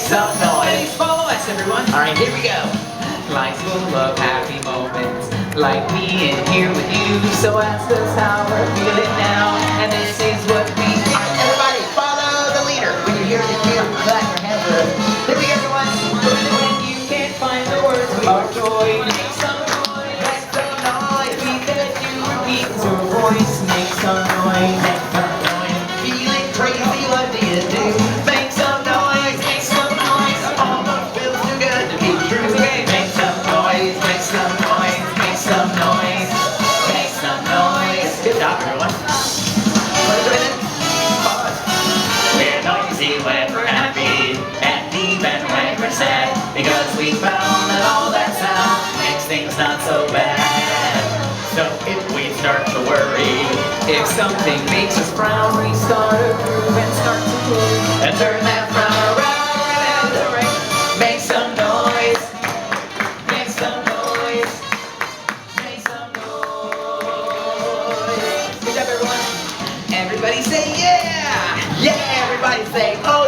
some noise. Follow us, everyone. All right, here we go. Life's full of happy moments, like being here with you. So ask us how we're feeling now, and this is what we do. All right, everybody, follow the leader. When you hear the cue, clap your hands up. Here we go, everyone. When you can't find the words for your joy, make some noise. Make some noise. We let you repeat your voice. Make some noise. Make some noise. Feeling crazy, what do you do? Make some noise. Make some noise. Almost feels too good to be true. Make some noise. Make some noise. Make some noise. Make some noise. Good job, everyone. We're noisy when we're happy, and even when we're sad, because we found that all that sound makes things not so bad. So if we start to worry, if something makes us frown, we start a groove and start to move and turn that frown around. Make some noise. Make some noise. Make some noise. Good job, everyone. Everybody say yeah. Yeah, everybody say oh.